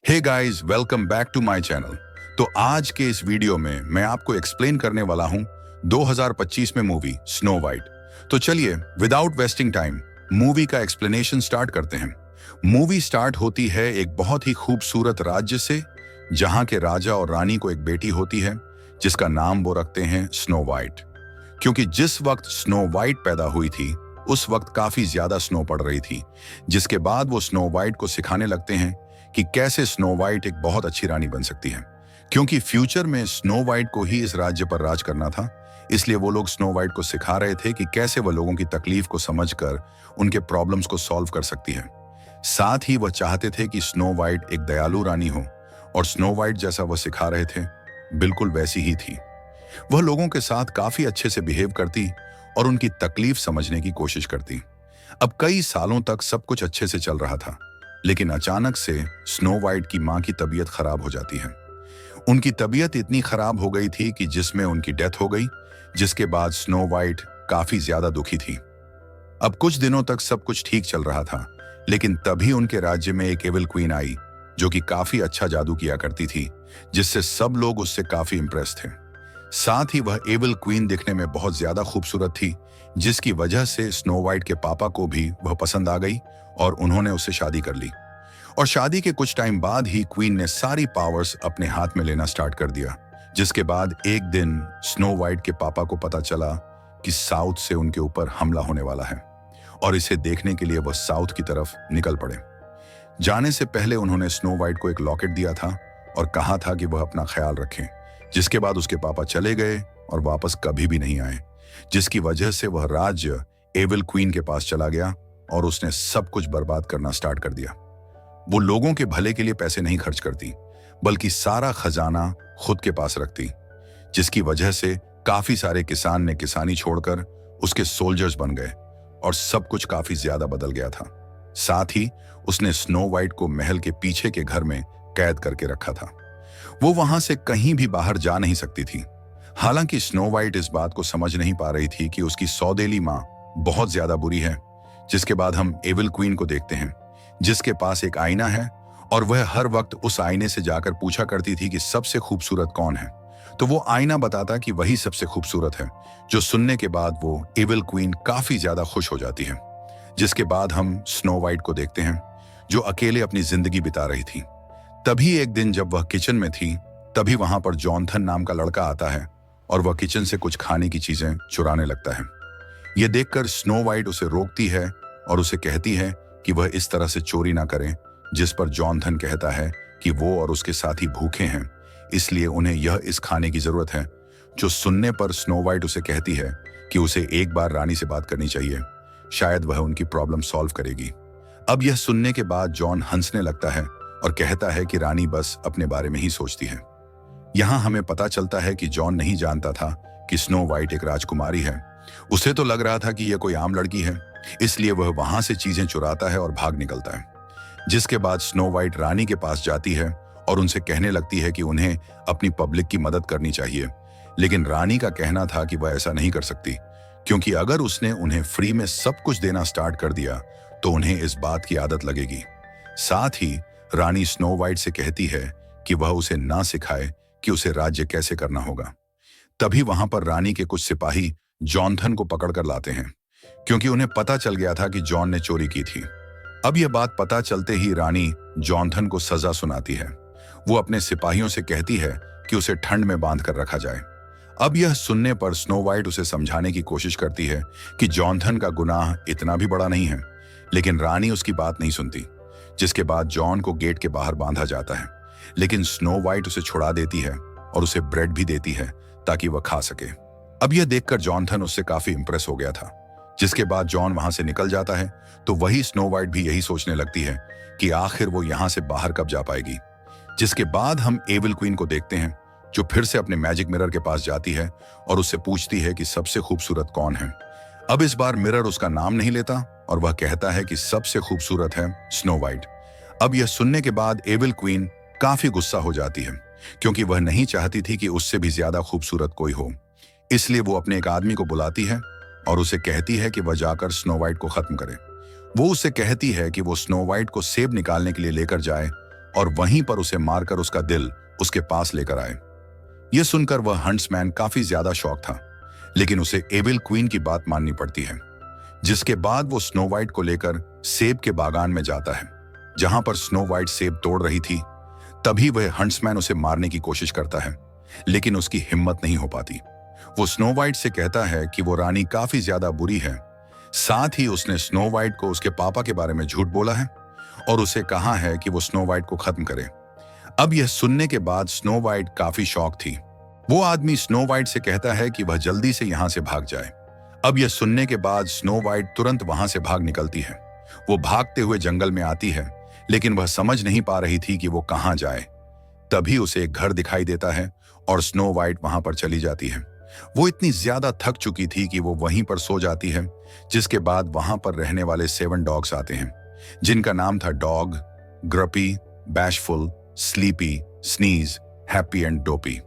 Hey guys, welcome back to my channel. तो आज के इस वीडियो में मैं आपको एक्सप्लेन करने वाला हूं 2025 में मूवी स्नो वाइट। तो चलिए विदाउट वेस्टिंग टाइम मूवी का एक्सप्लेनेशन स्टार्ट करते हैं। मूवी स्टार्ट होती है एक बहुत ही खूबसूरत राज्य से, जहां के राजा और रानी को एक बेटी होती है जिसका नाम वो रखते हैं स्नो वाइट। क्योंकि जिस वक्त स्नो वाइट पैदा हुई थी उस वक्त काफी ज्यादा स्नो पड़ रही थी, जिसके बाद वो स्नो वाइट को सिखाने लगते हैं कि कैसे स्नो वाइट एक बहुत अच्छी रानी बन सकती है। क्योंकि फ्यूचर में स्नो वाइट को ही इस राज्य पर राज करना था, इसलिए वो लोग स्नो वाइट को सिखा रहे थे कि कैसे वह लोगों की तकलीफ को समझकर उनके प्रॉब्लम्स को सॉल्व कर सकती है। साथ ही वह चाहते थे कि स्नो वाइट एक दयालु रानी हो, और स्नो वाइट जैसा वह सिखा रहे थे बिल्कुल वैसी ही थी। वह लोगों के साथ काफी अच्छे से बिहेव करती और उनकी तकलीफ समझने की कोशिश करती। अब कई सालों तक सब कुछ अच्छे से चल रहा था, लेकिन अचानक से स्नो वाइट की मां की तबीयत खराब हो जाती है। उनकी तबीयत इतनी खराब हो गई थी कि जिसमें उनकी डेथ हो गई, जिसके बाद स्नो वाइट काफी ज्यादा दुखी थी। अब कुछ दिनों तक सब कुछ ठीक चल रहा था, लेकिन तभी उनके राज्य में एक एविल क्वीन आई जो कि काफी अच्छा जादू किया करती थी, जिससे सब लोग उससे काफी इंप्रेस थे। साथ ही वह एविल क्वीन दिखने में बहुत ज्यादा खूबसूरत थी, जिसकी वजह से स्नो वाइट के पापा को भी वह पसंद आ गई और उन्होंने उससे शादी कर ली। और शादी के कुछ टाइम बाद ही क्वीन ने सारी पावर्स अपने हाथ में लेना स्टार्ट कर दिया। जिसके बाद एक दिन स्नो वाइट के पापा को पता चला कि साउथ से उनके ऊपर हमला होने वाला है, और इसे देखने के लिए वह साउथ की तरफ निकल पड़े। जाने से पहले उन्होंने स्नो वाइट को एक लॉकेट दिया था और कहा था कि वह अपना ख्याल रखें। जिसके बाद उसके पापा चले गए और वापस कभी भी नहीं आए, जिसकी वजह से वह राज्य एविल क्वीन के पास चला गया और उसने सब कुछ बर्बाद करना स्टार्ट कर दिया। वो लोगों के भले के लिए पैसे नहीं खर्च करती, बल्कि सारा खजाना खुद के पास रखती, जिसकी वजह से काफी सारे किसान ने किसानी छोड़कर उसके सोल्जर्स बन गए और सब कुछ काफी ज्यादा बदल गया था। साथ ही उसने स्नो वाइट को महल के पीछे के घर में कैद करके रखा था। वो वहां से कहीं भी बाहर जा नहीं सकती थी। हालांकि स्नो वाइट इस बात को समझ नहीं पा रही थी कि उसकी सौतेली मां बहुत ज्यादा बुरी है। जिसके बाद हम एविल क्वीन को देखते हैं, जिसके पास एक आईना है और वह हर वक्त उस आईने से जाकर पूछा करती थी कि सबसे खूबसूरत कौन है। तो वो आईना बताता कि वही सबसे खूबसूरत है, जो सुनने के बाद वो एविल क्वीन काफी ज्यादा खुश हो जाती है। जिसके बाद हम स्नो वाइट को देखते हैं, जो अकेले अपनी जिंदगी बिता रही थी। तभी एक दिन जब वह किचन में थी, तभी वहां पर जॉनथन नाम का लड़का आता है और वह किचन से कुछ खाने की चीजें चुराने लगता है। यह देखकर स्नो वाइट उसे रोकती है और उसे कहती है कि वह इस तरह से चोरी ना करें, जिस पर जॉनथन कहता है कि वो और उसके साथी भूखे हैं, इसलिए उन्हें यह इस खाने की जरूरत है। जो सुनने पर स्नो वाइट उसे कहती है कि उसे एक बार रानी से बात करनी चाहिए, शायद वह उनकी प्रॉब्लम सॉल्व करेगी। अब यह सुनने के बाद जॉन हंसने लगता है और कहता है कि रानी बस अपने बारे में ही सोचती है। यहाँ हमें पता चलता है कि जॉन नहीं जानता था कि स्नो वाइट एक राजकुमारी है। उसे तो लग रहा था कि यह कोई आम लड़की है, इसलिए वह वहां से चीजें चुराता है और भाग निकलता है। जिसके बाद स्नो वाइट रानी के पास जाती है और उनसे कहने लगती है कि उन्हें अपनी पब्लिक की मदद करनी चाहिए। लेकिन रानी का कहना था कि वह ऐसा नहीं कर सकती, क्योंकि अगर उसने उन्हें फ्री में सब कुछ देना स्टार्ट कर दिया तो उन्हें इस बात की आदत लगेगी। साथ ही रानी स्नो वाइट से कहती है कि वह उसे ना सिखाए कि उसे राज्य कैसे करना होगा। तभी वहां पर रानी के कुछ सिपाही जॉनथन को पकड़कर लाते हैं, क्योंकि उन्हें पता चल गया था कि जॉन ने चोरी की थी। अब यह बात पता चलते ही रानी जॉनथन को सजा सुनाती है। वो अपने सिपाहियों से कहती है कि उसे ठंड में बांध कर रखा जाए। अब यह सुनने पर स्नो वाइट उसे समझाने की कोशिश करती है कि जॉनथन का गुनाह इतना भी बड़ा नहीं है, लेकिन रानी उसकी बात नहीं सुनती। जिसके बाद जॉन को गेट के बाहर बांधा जाता है, लेकिन स्नो वाइट उसे छुड़ा देती है और उसे ब्रेड भी देती है ताकि वह खा सके। अब यह देखकर जॉनथन उससे काफी इंप्रेस हो गया था। जिसके बाद जॉन वहां से निकल जाता है, तो वही स्नो वाइट भी यही सोचने लगती है कि आखिर वो यहां से बाहर कब जा पाएगी। जिसके बाद हम एविल क्वीन को देखते हैं, जो फिर से अपने मैजिक मिरर के पास जाती है और उससे पूछती है कि सबसे खूबसूरत कौन है। अब इस बार मिरर उसका नाम नहीं लेता और वह कहता है कि सबसे खूबसूरत है स्नो वाइट। अब यह सुनने के बाद एविल क्वीन काफी गुस्सा हो जाती है, क्योंकि वह नहीं चाहती थी कि उससे भी ज्यादा खूबसूरत कोई हो। इसलिए वो अपने एक आदमी को बुलाती है और उसे कहती है कि वह जाकर स्नो वाइट को खत्म करे। वो उससे कहती है कि वो स्नो वाइट को सेब निकालने के लिए लेकर जाए और वहीं पर उसे मारकर उसका दिल उसके पास लेकर आए। यह सुनकर वह हंट्समैन काफी ज्यादा शॉक था, लेकिन उसे एविल क्वीन की बात माननी पड़ती है। जिसके बाद वो स्नो वाइट को लेकर सेब के बागान में जाता है, जहां पर स्नो वाइट सेब तोड़ रही थी। तभी वह हंट्समैन उसे मारने की कोशिश करता है, लेकिन उसकी हिम्मत नहीं हो पाती। वो स्नो वाइट से कहता है कि वो रानी काफी ज्यादा बुरी है। साथ ही उसने स्नो वाइट को उसके पापा के बारे में झूठ बोला है और उसे कहा है कि वो स्नो वाइट को खत्म करे। अब यह सुनने के बाद स्नो वाइट काफी शॉक थी। वो आदमी स्नो वाइट से कहता है कि वह जल्दी से यहां से भाग जाए। अब यह सुनने के बाद स्नो वाइट तुरंत वहां से भाग निकलती है। वो भागते हुए जंगल में आती है, लेकिन वह समझ नहीं पा रही थी कि वो कहां जाए। तभी उसे एक घर दिखाई देता है और स्नो वाइट वहां पर चली जाती है। वो इतनी ज्यादा थक चुकी थी कि वो वहीं पर सो जाती है। जिसके बाद वहां पर रहने वाले 7 डॉग्स आते हैं, जिनका नाम था Doc, Grumpy, Bashful, Sleepy, Sneezy, Happy and Dopey.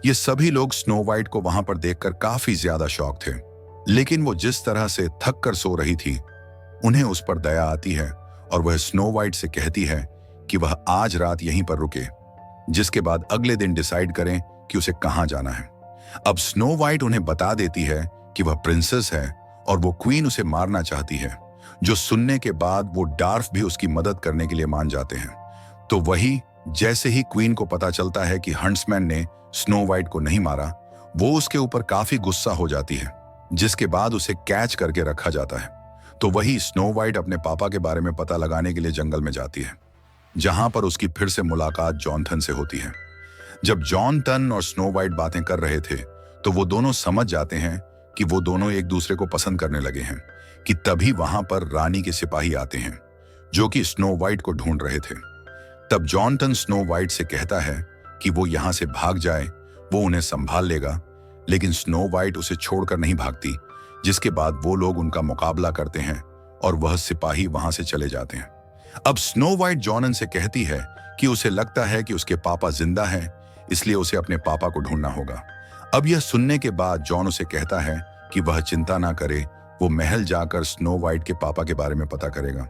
ये सभी लोग स्नो वाइट को वहां पर देखकर काफी ज्यादा शॉक थे, लेकिन वो जिस तरह से थक कर सो रही थी, उन्हें उस पर दया आती है और वह स्नो वाइट से कहती है कि वह आज रात यहीं पर रुके, जिसके बाद अगले दिन डिसाइड करें कि उसे कहां जाना है। अब स्नो वाइट उन्हें बता देती है कि वह प्रिंसेस है और वो क्वीन उसे मारना चाहती है, जो सुनने के बाद वो डार्फ भी उसकी मदद करने के लिए मान जाते हैं। तो वही जैसे ही क्वीन को पता चलता है कि हंट्समैन ने स्नो वाइट को नहीं मारा, वो उसके ऊपर काफी गुस्सा हो जाती है, जिसके बाद उसे कैच करके रखा जाता है। तो वही स्नो वाइट अपने पापा के बारे में पता लगाने के लिए जंगल में जाती है, जहां पर उसकी फिर से मुलाकात जॉनथन से होती है। जब जॉनथन और स्नो वाइट बातें कर रहे थे, तो वो दोनों समझ जाते हैं कि वो दोनों एक दूसरे को पसंद करने लगे हैं कि तभी वहां पर रानी के सिपाही आते हैं, जो कि स्नो वाइट को ढूंढ रहे थे। तब जॉनथन स्नो वाइट से कहता है कि वो यहां से भाग जाए, वो उन्हें संभाल लेगा, लेकिन स्नो वाइट उसे छोड़कर नहीं भागती। जिसके बाद वो लोग उनका मुकाबला करते हैं और वह सिपाही वहां से चले जाते हैं। अब स्नो वाइट जॉनन से कहती है कि उसे लगता है कि उसके पापा जिंदा हैं, इसलिए उसे अपने पापा को ढूंढना होगा। अब यह सुनने के बाद जॉन उसे कहता है कि वह चिंता ना करे, वो महल जाकर स्नो वाइट के पापा के बारे में पता करेगा।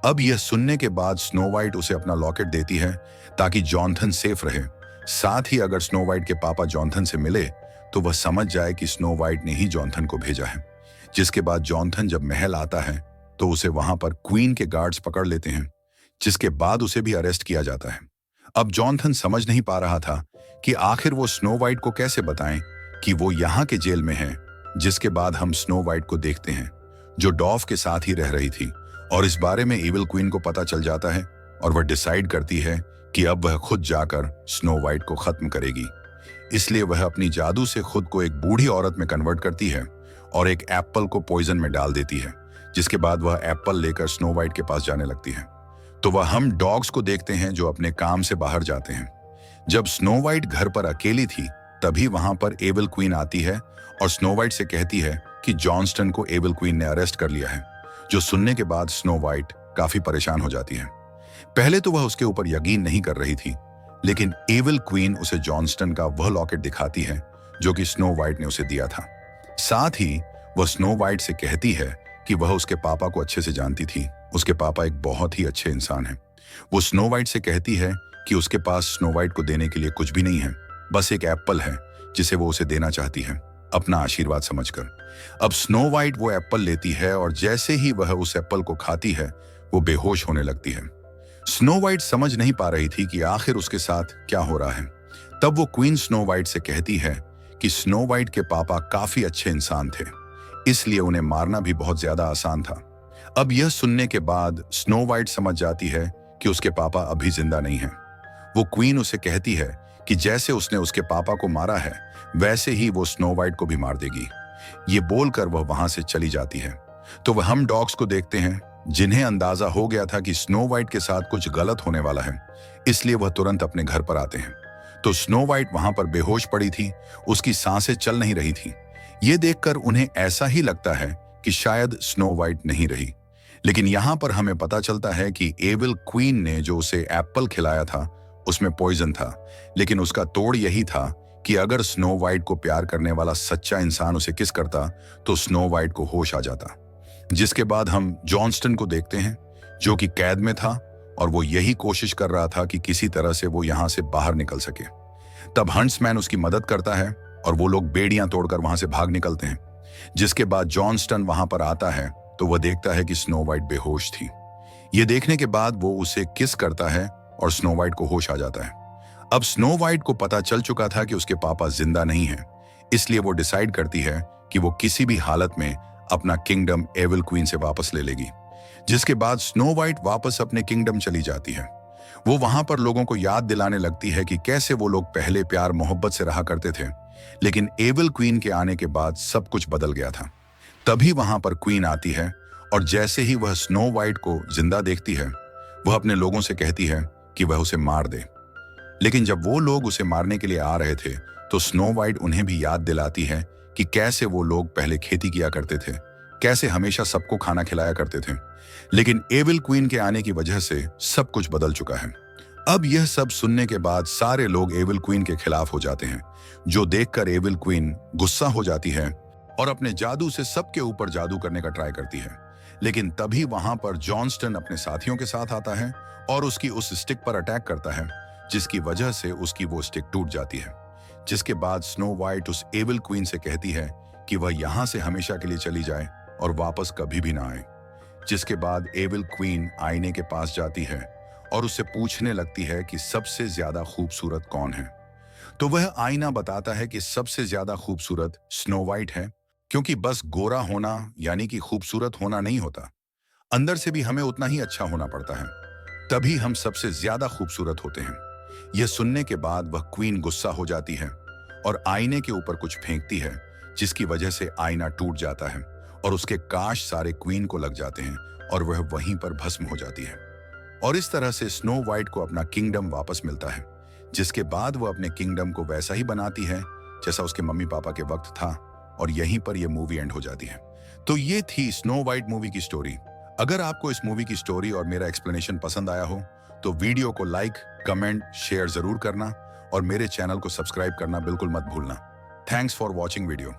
अब यह सुनने के बाद स्नो वाइट उसे अपना लॉकेट देती है ताकि जॉनथन सेफ रहे। साथ ही अगर स्नो वाइट के पापा जॉनथन से मिले तो वह समझ जाए कि स्नो वाइट ने ही जॉनथन को भेजा है। जिसके बाद जॉनथन जब महल आता है तो उसे वहां पर क्वीन के गार्ड्स पकड़ लेते हैं, जिसके बाद उसे भी अरेस्ट किया जाता है। अब जॉनथन समझ नहीं पा रहा था कि आखिर वो स्नो वाइट को कैसे बताएं कि वो यहाँ के जेल में है। जिसके बाद हम स्नो वाइट को देखते हैं, जो डॉफ के साथ ही रह रही थी, और इस बारे में इविल क्वीन को पता चल जाता है और वह डिसाइड करती है कि अब वह खुद जाकर स्नो वाइट को खत्म करेगी। इसलिए वह अपनी जादू से खुद को एक बूढ़ी औरत में कन्वर्ट करती है और एक एप्पल को पॉइजन में डाल देती है। जिसके बाद वह एप्पल लेकर स्नो वाइट के पास जाने लगती है। तो वह हम डॉग्स को देखते हैं जो अपने काम से बाहर जाते हैं। जब स्नो वाइट घर पर अकेली थी, तभी वहां पर एविल क्वीन आती है और स्नो वाइट से कहती है कि जॉनस्टन को एविल क्वीन ने अरेस्ट कर लिया है। जो सुनने के बाद स्नो वाइट काफी परेशान हो जाती है। पहले तो वह उसके ऊपर यकीन नहीं कर रही थी, लेकिन एविल क्वीन उसे जॉनस्टन का वह लॉकेट दिखाती है जो कि स्नो वाइट ने उसे दिया था। साथ ही वह स्नो वाइट से कहती है कि वह उसके पापा को अच्छे से जानती थी। उसके पापा एक बहुत ही अच्छे इंसान हैं। वो स्नो वाइट से कहती है कि उसके पास स्नो वाइट को देने के लिए कुछ भी नहीं है, बस एक एप्पल है जिसे वो उसे देना चाहती है, अपना आशीर्वाद समझकर। अब स्नो वाइट वो एप्पल लेती है और जैसे ही वह उस एप्पल को खाती है, वो बेहोश होने लगती है। स्नो वाइट समझ नहीं पा रही थी कि आखिर उसके साथ क्या हो रहा है। तब वो क्वीन स्नो वाइट से कहती है कि स्नो वाइट के पापा काफी अच्छे इंसान थे, इसलिए उन्हें मारना भी बहुत ज्यादा आसान था। अब यह सुनने के बाद स्नो वाइट समझ जाती है कि उसके पापा अभी जिंदा नहीं हैं। वो क्वीन उसे कहती है कि जैसे उसने उसके पापा को मारा है, वैसे ही वो स्नो वाइट को भी मार देगी। ये बोलकर वह वहां से चली जाती है। तो वह हम डॉग्स को देखते हैं, जिन्हें अंदाजा हो गया था कि स्नो वाइट के साथ कुछ गलत होने वाला है, इसलिए वह तुरंत अपने घर पर आते हैं। तो स्नो वाइट वहां पर बेहोश पड़ी थी, उसकी सांसें चल नहीं रही थी। ये देखकर उन्हें ऐसा ही लगता है कि शायद स्नो वाइट नहीं रही। लेकिन यहाँ पर हमें पता चलता है कि एविल क्वीन ने जो उसे एप्पल खिलाया था, उसमें पॉइजन था। लेकिन उसका तोड़ यही था कि अगर स्नो वाइट को प्यार करने वाला सच्चा इंसान उसे किस करता, तो स्नो वाइट को होश आ जाता। जिसके बाद हम जॉनस्टन को देखते हैं, जो कि कैद में था और वो यही कोशिश कर रहा था कि किसी तरह से वो यहाँ से बाहर निकल सके। तब हंट्समैन उसकी मदद करता है और वो लोग बेड़ियां तोड़कर वहां से भाग निकलते हैं। जिसके बाद जॉनस्टन वहां पर आता है तो वह देखता है कि स्नो वाइट बेहोश थी। ये देखने के बाद वो उसे किस करता है और स्नो वाइट को होश आ जाता है। अब स्नो वाइट को पता चल चुका था कि उसके पापा जिंदा नहीं है, इसलिए वो डिसाइड करती है कि वो किसी भी हालत में अपना किंगडम एविल क्वीन से वापस ले लेगी। जिसके बाद स्नो वाइट वापस अपने किंगडम चली जाती है। वो वहां पर लोगों को याद दिलाने लगती है कि कैसे वो लोग पहले प्यार मोहब्बत से रहा करते थे, लेकिन एविल क्वीन के आने के बाद सब कुछ बदल गया था। तभी वहां पर क्वीन आती है और जैसे ही वह स्नो वाइट को जिंदा देखती है, वह अपने लोगों से कहती है कि वह उसे मार दे। लेकिन जब वो लोग उसे मारने के लिए आ रहे थे तो स्नो वाइट उन्हें भी याद दिलाती है कि कैसे वो लोग पहले खेती किया करते थे, कैसे हमेशा सबको खाना खिलाया करते थे। लेकिन एविल क्वीन के आने की वजह से सब कुछ बदल चुका है। अब यह सब सुनने के बाद सारे लोग एविल क्वीन के खिलाफ हो जाते हैं, जो देखकर एविल क्वीन गुस्सा हो जाती है और अपने जादू से सबके ऊपर जादू करने का ट्राई करती है। लेकिन तभी वहां पर जॉनस्टन अपने साथियों के साथ आता है और उसकी उस स्टिक पर अटैक करता है, जिसकी वजह से उसकी वो स्टिक टूट जाती है। जिसके बाद स्नो वाइट उस एविल क्वीन से कहती है कि वह यहां से हमेशा के लिए चली जाए और वापस कभी भी ना आए। जिसके बाद एविल क्वीन आईने के पास जाती है और उससे पूछने लगती है कि सबसे ज्यादा खूबसूरत कौन है। तो वह आईना बताता है कि सबसे ज्यादा खूबसूरत स्नो वाइट है, क्योंकि बस गोरा होना यानी कि खूबसूरत होना नहीं होता, अंदर से भी हमें उतना ही अच्छा होना पड़ता है, तभी हम सबसे ज्यादा खूबसूरत होते हैं। यह सुनने के बाद वह क्वीन गुस्सा हो जाती है और आईने के ऊपर कुछ फेंकती है, जिसकी वजह से आईना टूट जाता है और उसके कांच सारे क्वीन को लग जाते हैं और वह वहीं पर भस्म हो जाती है। और इस तरह से स्नो वाइट को अपना किंगडम वापस मिलता है। जिसके बाद वो अपने किंगडम को वैसा ही बनाती है जैसा उसके मम्मी पापा के वक्त था, और यहीं पर यह मूवी एंड हो जाती है। तो ये थी स्नो वाइट मूवी की स्टोरी। अगर आपको इस मूवी की स्टोरी और मेरा एक्सप्लेनेशन पसंद आया हो तो वीडियो को लाइक, कमेंट, शेयर जरूर करना और मेरे चैनल को सब्सक्राइब करना बिल्कुल मत भूलना। Thanks for watching video.